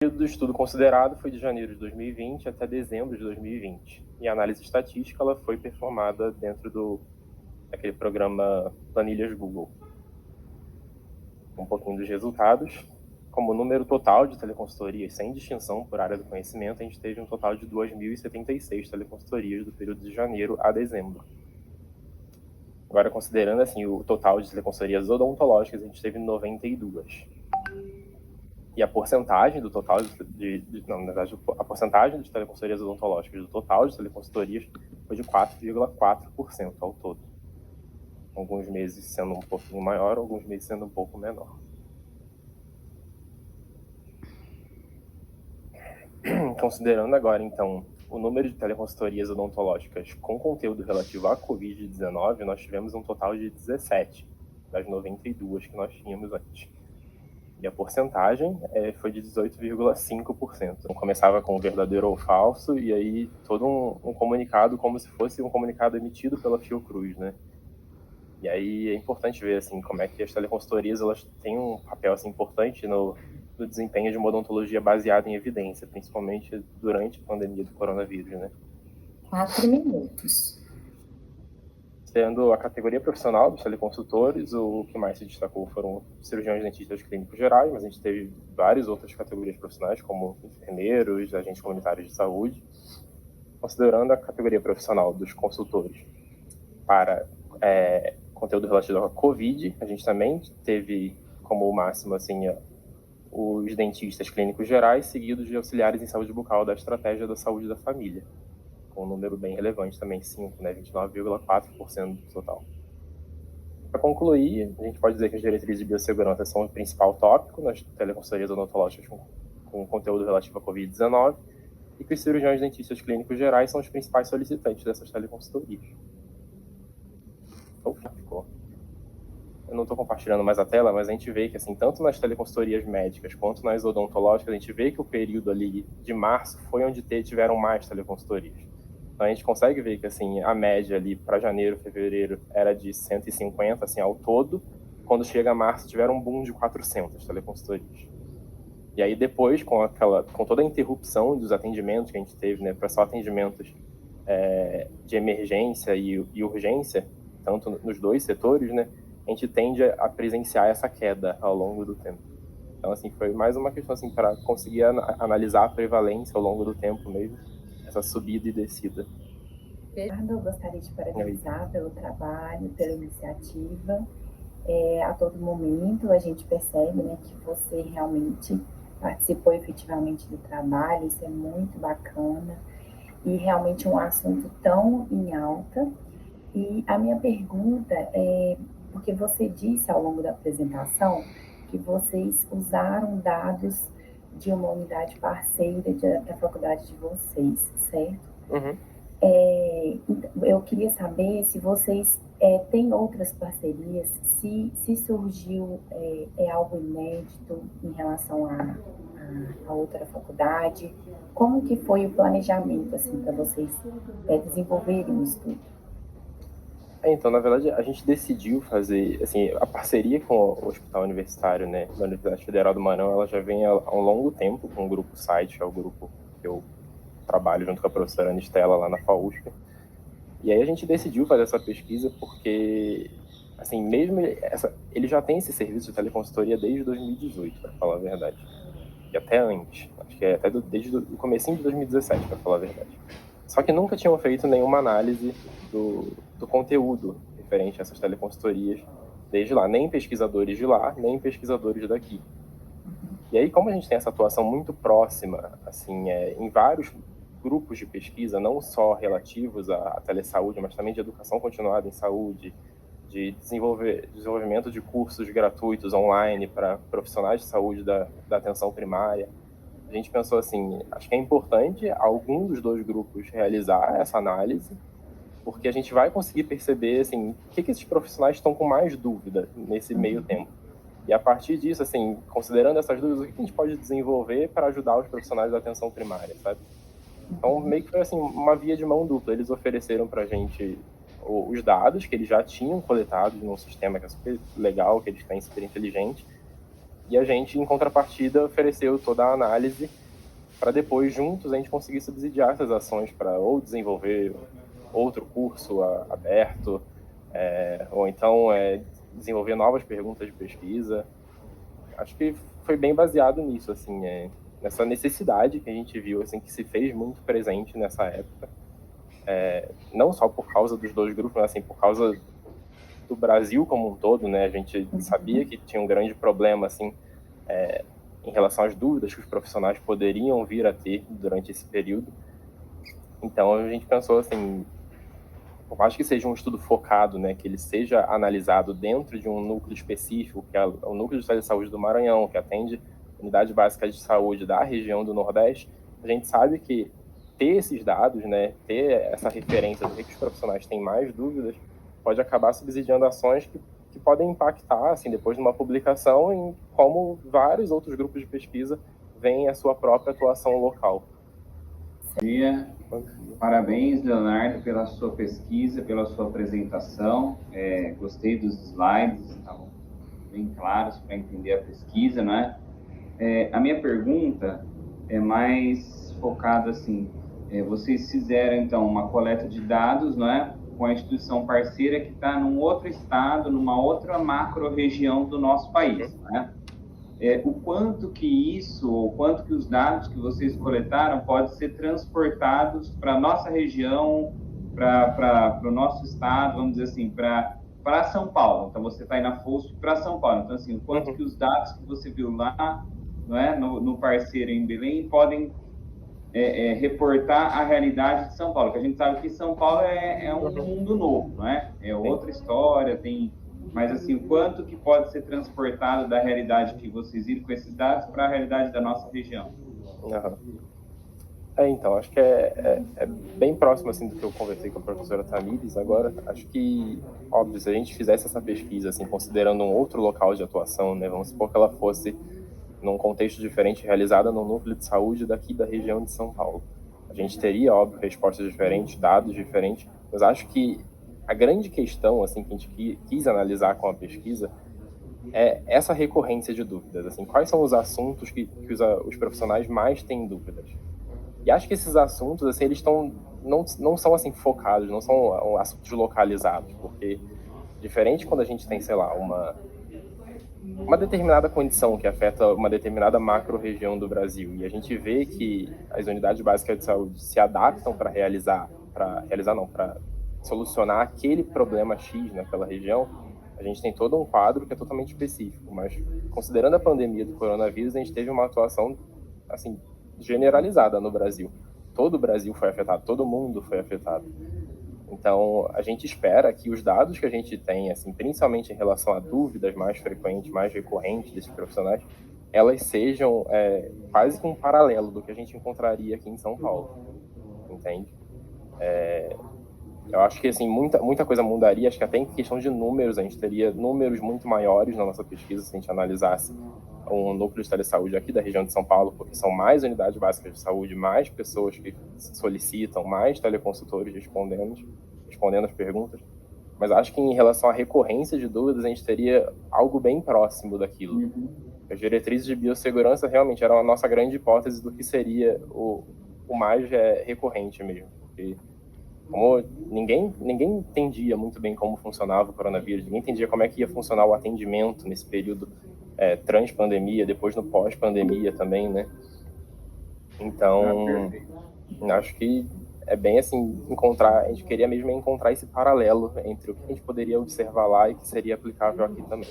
período do estudo considerado foi de janeiro de 2020 até dezembro de 2020. E a análise estatística ela foi performada dentro daquele programa Planilhas Google. Um pouquinho dos resultados. Como número total de teleconsultorias sem distinção por área do conhecimento, a gente teve um total de 2.076 teleconsultorias do período de janeiro a dezembro. Agora, considerando assim, o total de teleconsultorias odontológicas, a gente teve 92. E a porcentagem do total na verdade, a porcentagem de teleconsultorias odontológicas do total de teleconsultorias foi de 4,4% ao todo. Alguns meses sendo um pouquinho maior, alguns meses sendo um pouco menor. Considerando agora, então, o número de teleconsultorias odontológicas com conteúdo relativo à Covid-19, nós tivemos um total de 17 das 92 que nós tínhamos antes. E a porcentagem foi de 18,5%. Então, começava com verdadeiro ou falso, e aí todo um comunicado como se fosse um comunicado emitido pela Fiocruz, né? E aí é importante ver assim, como é que as teleconsultorias elas têm um papel assim, importante no desempenho de uma odontologia baseada em evidência, principalmente durante a pandemia do coronavírus, né? 4 minutos. Sendo a categoria profissional dos teleconsultores, o que mais se destacou foram cirurgiões dentistas clínicos gerais, mas a gente teve várias outras categorias profissionais, como enfermeiros, agentes comunitários de saúde. Considerando a categoria profissional dos consultores para conteúdo relativo à Covid, a gente também teve como máximo assim, os dentistas clínicos gerais, seguidos de auxiliares em saúde bucal da estratégia da saúde da família, com um número bem relevante também, 5, né, 29,4% do total. Para concluir, a gente pode dizer que as diretrizes de biossegurança são o principal tópico nas teleconsultorias odontológicas com conteúdo relativo à Covid-19 e que os cirurgiões dentistas clínicos gerais são os principais solicitantes dessas teleconsultorias. Ficou. Eu não estou compartilhando mais a tela, mas a gente vê que, assim, tanto nas teleconsultorias médicas quanto nas odontológicas, a gente vê que o período ali de março foi onde tiveram mais teleconsultorias. Então, a gente consegue ver que, assim, a média ali para janeiro, fevereiro era de 150, assim, ao todo. Quando chega a março, tiveram um boom de 400 teleconsultorias. E aí, depois, com toda a interrupção dos atendimentos que a gente teve, né, para só atendimentos de emergência e urgência, tanto nos dois setores, né, a gente tende a presenciar essa queda ao longo do tempo. Então, assim, foi mais uma questão assim, para conseguir analisar a prevalência ao longo do tempo mesmo, essa subida e descida. Eu gostaria de parabenizar pelo trabalho, pela iniciativa. A todo momento a gente percebe, né, que você realmente participou efetivamente do trabalho, isso é muito bacana, e realmente um assunto tão em alta. E a minha pergunta é, porque você disse ao longo da apresentação que vocês usaram dados de uma unidade parceira da faculdade de vocês, certo? Uhum. Eu queria saber se vocês têm outras parcerias, se surgiu algo inédito em relação a outra faculdade, como que foi o planejamento assim, para vocês desenvolverem o estudo? Então, na verdade, a gente decidiu fazer, assim, a parceria com o Hospital Universitário, né, da Universidade Federal do Maranhão, ela já vem há um longo tempo com o Grupo Site, que é o grupo que eu trabalho junto com a professora Anistela lá na FAUSP. E aí a gente decidiu fazer essa pesquisa porque, assim, mesmo ele já tem esse serviço de teleconsultoria desde 2018, para falar a verdade. E até antes, acho que até desde o comecinho de 2017, para falar a verdade. Só que nunca tinham feito nenhuma análise do conteúdo referente a essas teleconsultorias desde lá, nem pesquisadores de lá, nem pesquisadores daqui. E aí, como a gente tem essa atuação muito próxima, assim, em vários grupos de pesquisa, não só relativos à telesaúde, mas também de educação continuada em saúde, de desenvolvimento de cursos gratuitos online para profissionais de saúde da atenção primária, a gente pensou assim, acho que é importante algum dos dois grupos realizar essa análise, porque a gente vai conseguir perceber assim, o que esses profissionais estão com mais dúvida nesse meio tempo. E a partir disso, assim, considerando essas dúvidas, o que a gente pode desenvolver para ajudar os profissionais da atenção primária, sabe? Então, meio que foi assim, uma via de mão dupla. Eles ofereceram para a gente os dados que eles já tinham coletados num sistema que é super legal, que eles têm, super inteligente, E a gente, em contrapartida, ofereceu toda a análise para depois, juntos, a gente conseguir subsidiar essas ações para ou desenvolver outro curso aberto, ou então desenvolver novas perguntas de pesquisa. Acho que foi bem baseado nisso, assim, nessa necessidade que a gente viu, assim, que se fez muito presente nessa época. Não só por causa dos dois grupos, mas assim, por causa do Brasil como um todo, né? A gente sabia que tinha um grande problema, assim, em relação às dúvidas que os profissionais poderiam vir a ter durante esse período. Então, a gente pensou, assim, por mais que seja um estudo focado, né, que ele seja analisado dentro de um núcleo específico, que é o Núcleo de Saúde do Maranhão, que atende Unidade Básica de Saúde da região do Nordeste, a gente sabe que ter esses dados, né, ter essa referência do que os profissionais têm mais dúvidas, pode acabar subsidiando ações que podem impactar, assim, depois de uma publicação, em como vários outros grupos de pesquisa veem a sua própria atuação local. Parabéns, Leonardo, pela sua pesquisa, pela sua apresentação. Gostei dos slides, estavam bem claros para entender a pesquisa, não é? A minha pergunta é mais focada assim, vocês fizeram então uma coleta de dados, não é? Com a instituição parceira que está num outro estado, numa outra macro-região do nosso país, não é? O quanto que isso, ou quanto que os dados que vocês coletaram podem ser transportados para a nossa região, para o nosso estado, vamos dizer assim, para São Paulo. Então, você está aí na FOSP para São Paulo. Então, assim, o quanto que os dados que você viu lá, não é, no parceiro em Belém, podem reportar a realidade de São Paulo. Porque a gente sabe que São Paulo é um mundo novo, não é? É outra história, tem... Mas, assim, o quanto que pode ser transportado da realidade que vocês viram com esses dados para a realidade da nossa região? Então, acho que é bem próximo, assim, do que eu conversei com a professora Tamires agora. Acho que, óbvio, se a gente fizesse essa pesquisa, assim, considerando um outro local de atuação, né, vamos supor que ela fosse num contexto diferente, realizada num núcleo de saúde daqui da região de São Paulo. A gente teria, óbvio, respostas diferentes, dados diferentes, mas acho que a grande questão, assim, que a gente quis analisar com a pesquisa é essa recorrência de dúvidas, assim, quais são os assuntos que os profissionais mais têm dúvidas. E acho que esses assuntos, assim, eles não são, assim, focados, não são assuntos localizados, porque diferente quando a gente tem, sei lá, uma determinada condição que afeta uma determinada macro-região do Brasil, e a gente vê que as unidades básicas de saúde se adaptam para solucionar aquele problema X naquela região, a gente tem todo um quadro que é totalmente específico. Mas, considerando a pandemia do coronavírus, a gente teve uma atuação, assim, generalizada no Brasil. Todo o Brasil foi afetado, todo mundo foi afetado. Então, a gente espera que os dados que a gente tem, assim, principalmente em relação a dúvidas mais frequentes, mais recorrentes desses profissionais, elas sejam quase que um paralelo do que a gente encontraria aqui em São Paulo, entende? Eu acho que, assim, muita coisa mudaria. Acho que até em questão de números, a gente teria números muito maiores na nossa pesquisa se a gente analisasse um núcleo de telesaúde aqui da região de São Paulo, porque são mais unidades básicas de saúde, mais pessoas que solicitam, mais teleconsultores respondendo as perguntas. Mas acho que em relação à recorrência de dúvidas, a gente teria algo bem próximo daquilo. As diretrizes de biossegurança realmente eram a nossa grande hipótese do que seria o mais recorrente mesmo, porque como ninguém entendia muito bem como funcionava o coronavírus, ninguém entendia como é que ia funcionar o atendimento nesse período trans-pandemia, depois no pós-pandemia também, né? Então, acho que é bem assim, a gente queria mesmo encontrar esse paralelo entre o que a gente poderia observar lá e que seria aplicável aqui também.